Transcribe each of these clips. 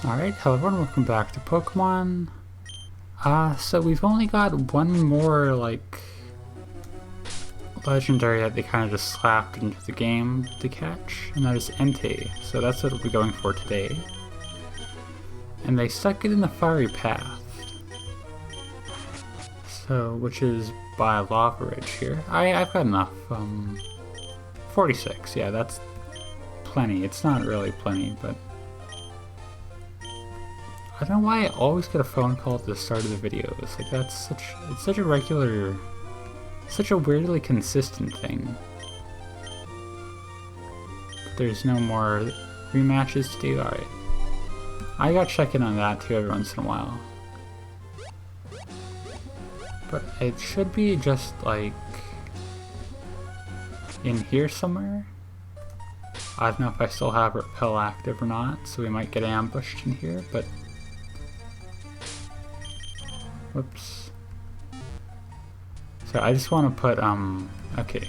Alright, hello everyone, welcome back to Pokemon. So we've only got one more, legendary that they kind of just slapped into the game to catch, and that is Entei. So that's what we'll be going for today. And they stuck it in the Fiery Path. So, which is by Lava Ridge here. I've got enough, 46, yeah, that's plenty. It's not really plenty, but I don't know why I always get a phone call at the start of the videos. Like, it's such a regular, such a weirdly consistent thing. But there's no more rematches to do? Alright. I gotta check in on that too every once in a while. But it should be just, like, in here somewhere. I don't know if I still have Repel active or not, so we might get ambushed in here, but whoops. So I just want to put, okay.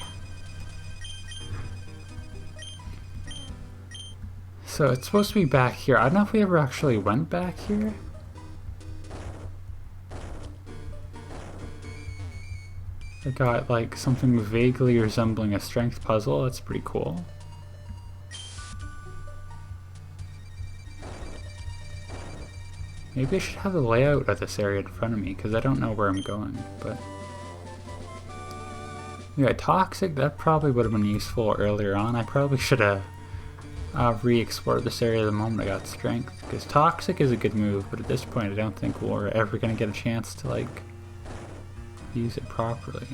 So it's supposed to be back here. I don't know if we ever actually went back here. I got, like, something vaguely resembling a strength puzzle. That's pretty cool. Maybe I should have the layout of this area in front of me, because I don't know where I'm going, but yeah, Toxic, that probably would have been useful earlier on. I probably should have re-explored this area the moment I got Strength, because Toxic is a good move, but at this point I don't think we're ever going to get a chance to, like, use it properly.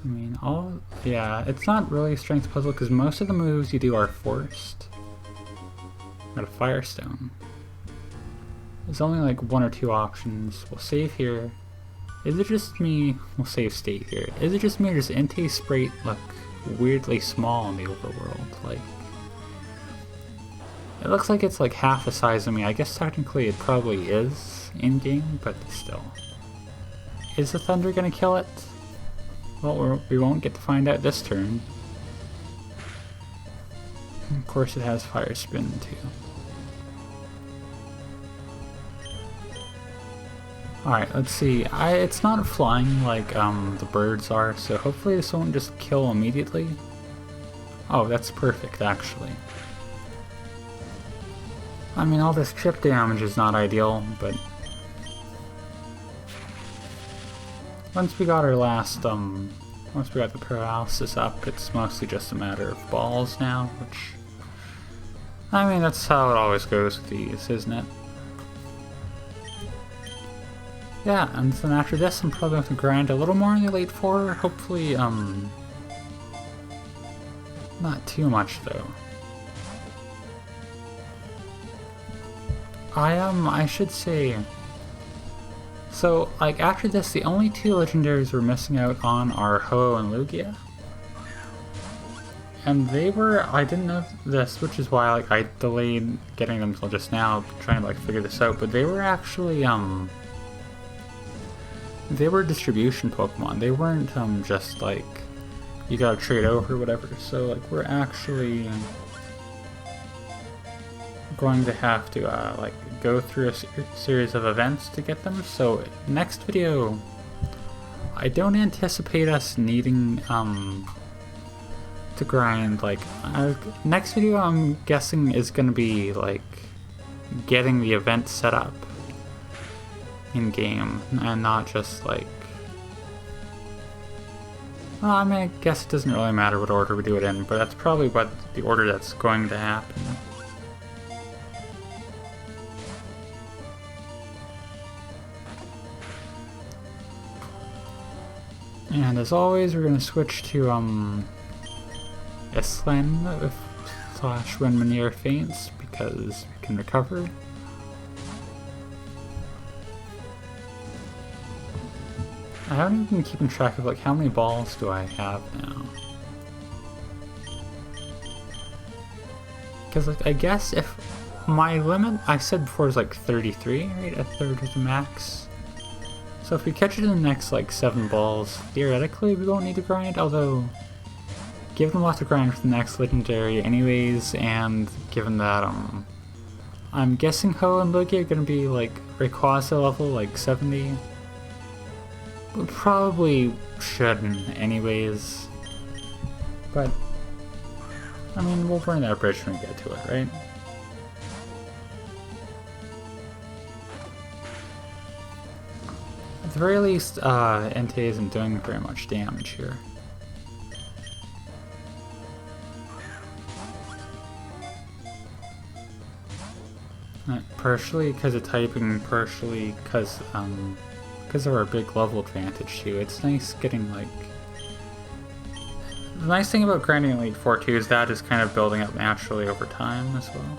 I mean, yeah, it's not really a strength puzzle because most of the moves you do are forced. Got a Firestone. There's only like one or two options. We'll save here. Is it just me? We'll save state here. Is it just me or does Entei Sprite look weirdly small in the overworld? Like, it looks like it's like half the size of me. I guess technically it probably is in-game, but still. Is the Thunder gonna kill it? Well, we won't get to find out this turn. Of course it has Fire Spin too. Alright, let's see. It's not flying like the birds are, so hopefully this won't just kill immediately. Oh, that's perfect actually. I mean, all this chip damage is not ideal, but once we got our last, once we got the paralysis up, it's mostly just a matter of balls now, which, I mean, that's how it always goes with these, isn't it? Yeah, and then after this, I'm probably going to grind a little more in the late four, hopefully, not too much, though. I should say, so, like, after this, the only two legendaries we're missing out on are Ho and Lugia. And they were, I didn't know this, which is why, like, I delayed getting them until just now, trying to, like, figure this out, but they were actually, they were distribution Pokemon. They weren't, just, like, you gotta trade over or whatever, so, like, we're actually going to have to, like, go through a series of events to get them. So next video, I don't anticipate us needing to grind, like, next video I'm guessing is going to be like getting the event set up in game and not just like, well, I mean, I guess it doesn't really matter what order we do it in, but that's probably what the order that's going to happen. And as always, we're going to switch to Islan slash when Manir faints because we can recover. I haven't even been keeping track of like how many balls do I have now. Because like I guess if my limit I said before is like 33, right? A third of the max. So if we catch it in the next like 7 balls, theoretically we won't need to grind, although given we'll have to grind for the next legendary anyways, and given that I'm guessing Ho and Lugia are gonna be like Rayquaza level like 70. We probably shouldn't anyways. But I mean, we'll burn that bridge when we get to it, right? At the very least, Entei isn't doing very much damage here. Partially because of typing, partially because of our big level advantage too. It's nice getting like... The nice thing about grinding Elite Four too is that is kind of building up naturally over time as well.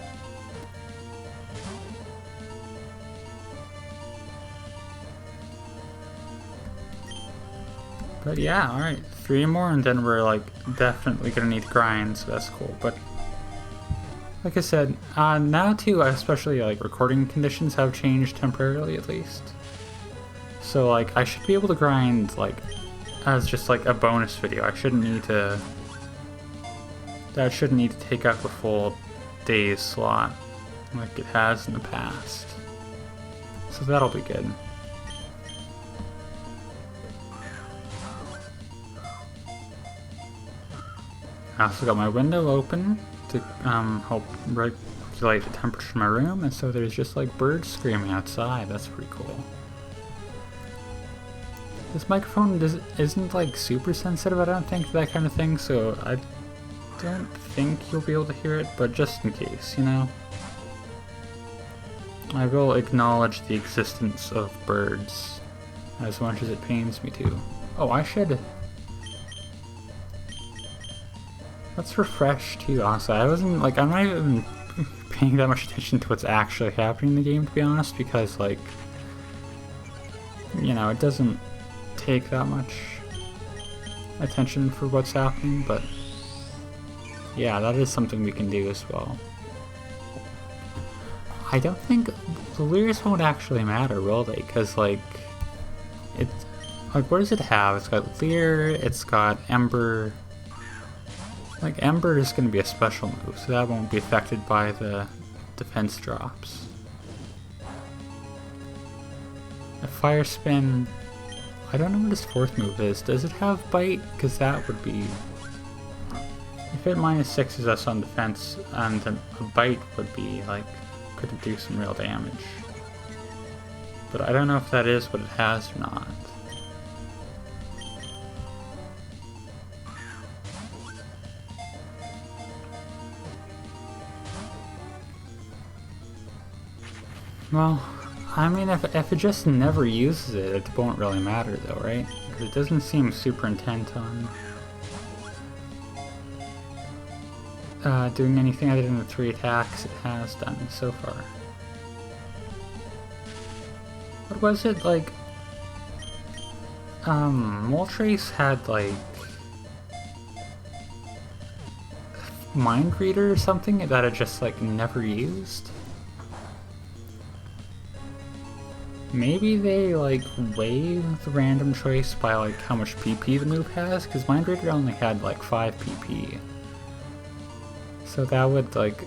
But yeah, alright, 3 more and then we're like definitely gonna need to grind, so that's cool. But like I said, now too, especially like recording conditions have changed temporarily at least. So like I should be able to grind like as just like a bonus video. That shouldn't need to take up a full day's slot like it has in the past. So that'll be good. I also got my window open to help regulate the temperature in my room, and so there's just like birds screaming outside. That's pretty cool. This microphone isn't like super sensitive, I don't think, to that kind of thing, so I don't think you'll be able to hear it, but just in case, you know? I will acknowledge the existence of birds as much as it pains me to. Oh, I should... Let's refresh too, honestly. I'm not even paying that much attention to what's actually happening in the game, to be honest, because, like, you know, it doesn't take that much attention for what's happening, but yeah, that is something we can do as well. I don't think the Leers won't actually matter, will they? Because, like, it's, like, what does it have? It's got Leer, it's got Ember. Like, Ember is going to be a special move, so that won't be affected by the defense drops. A Fire Spin, I don't know what his 4th move is. Does it have Bite? Because that would be... If it -6s us on defense, and a Bite would be, like, could do some real damage. But I don't know if that is what it has or not. Well, I mean, if it just never uses it, it won't really matter though, right? Because it doesn't seem super intent on doing anything other than the 3 attacks it has done so far. What was it, like... Moltres had, like... Mind Reader or something that it just, like, never used? Maybe they, like, weigh the random choice by, like, how much PP the move has? Because Mind Reader only had, like, 5 PP. So that would, like,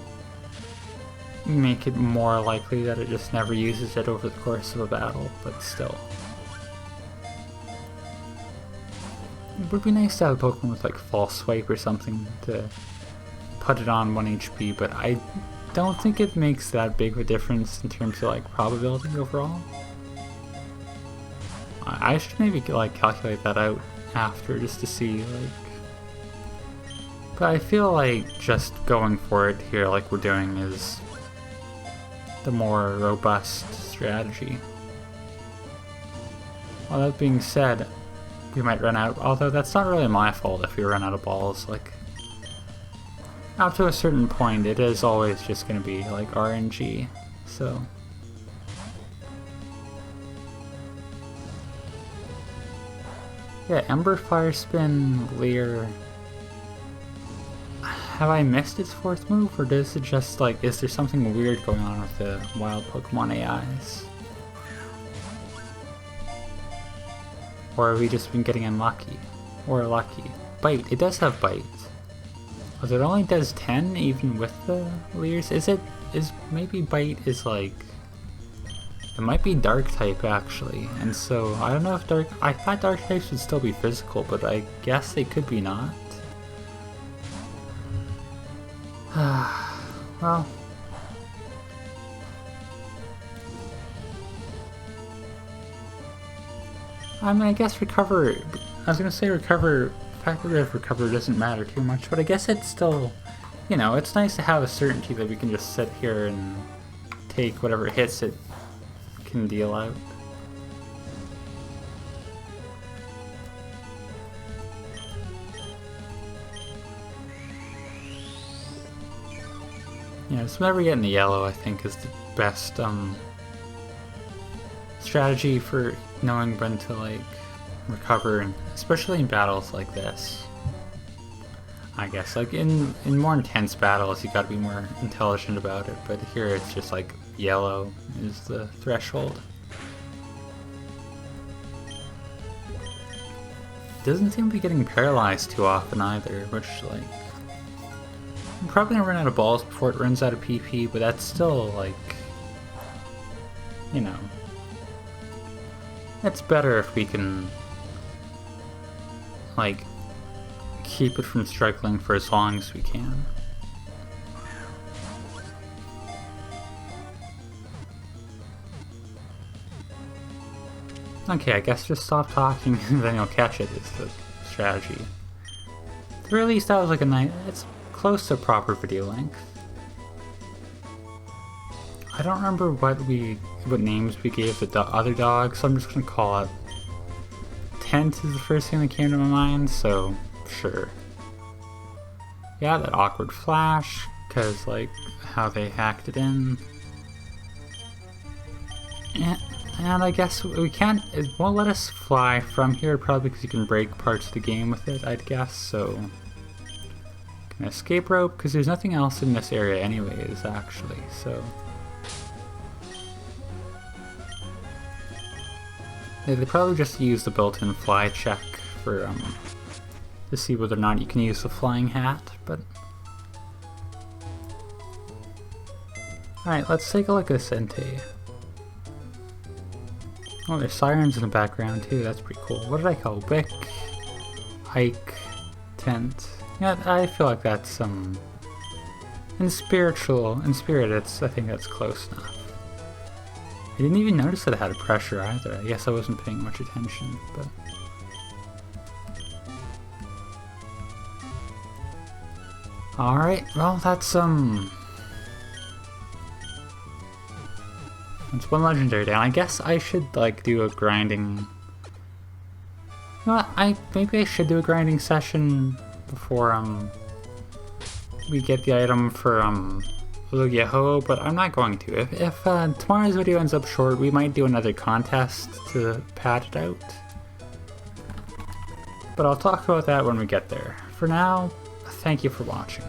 make it more likely that it just never uses it over the course of a battle, but still. It would be nice to have a Pokemon with, like, False Swipe or something to put it on 1 HP, but I don't think it makes that big of a difference in terms of, like, probability overall. I should maybe, like, calculate that out after just to see, like... But I feel like just going for it here like we're doing is the more robust strategy. All that being said, we might run out, although that's not really my fault if we run out of balls. Like, up to a certain point, it is always just going to be, like, RNG, so... Yeah, Ember, Fire Spin, Leer... Have I missed its 4th move, or does it just, like, is there something weird going on with the wild Pokemon AIs? Or have we just been getting unlucky? Or lucky? Bite. It does have bite. But it only does 10 even with the leers? Maybe bite is like... It might be dark type actually. And so I don't know if I thought dark types would still be physical, but I guess they could be not. Well... I mean, I guess recover... I was gonna say recover... The fact that we have recover doesn't matter too much, but I guess it's still... You know, it's nice to have a certainty that we can just sit here and take whatever hits it can deal out. Yeah, just whenever getting the yellow, I think, is the best strategy for knowing when to like recover, and especially in battles like this. I guess like in more intense battles, you got to be more intelligent about it. But here, it's just like yellow is the threshold. Doesn't seem to be getting paralyzed too often either, which like. I'm probably gonna run out of balls before it runs out of PP, but that's still like, you know, it's better if we can like keep it from struggling for as long as we can. Okay, I guess just stop talking and then you'll catch it is the strategy. At the very least, that was like a nice, it's close to proper video length. I don't remember what names we gave the other dog, so I'm just gonna call it Tent is the first thing that came to my mind, so sure. Yeah, that awkward flash, cause like how they hacked it in. And I guess we can't, it won't let us fly from here, probably because you can break parts of the game with it, I'd guess, so. An escape rope, because there's nothing else in this area anyways, actually, so... Yeah, they probably just use the built-in fly check for, to see whether or not you can use the flying hat, but... Alright, let's take a look at this entei. Oh, there's sirens in the background too, that's pretty cool. What did I call it? Wick, hike, tent... Yeah, I feel like that's, in spirit, I think that's close enough. I didn't even notice that it had a pressure either. I guess I wasn't paying much attention, but... Alright, well, that's one legendary down. I guess I should, like, do a grinding... You know what, maybe I should do a grinding session before we get the item for Lugia-Ho, but I'm not going to. If tomorrow's video ends up short, we might do another contest to pad it out. But I'll talk about that when we get there. For now, thank you for watching.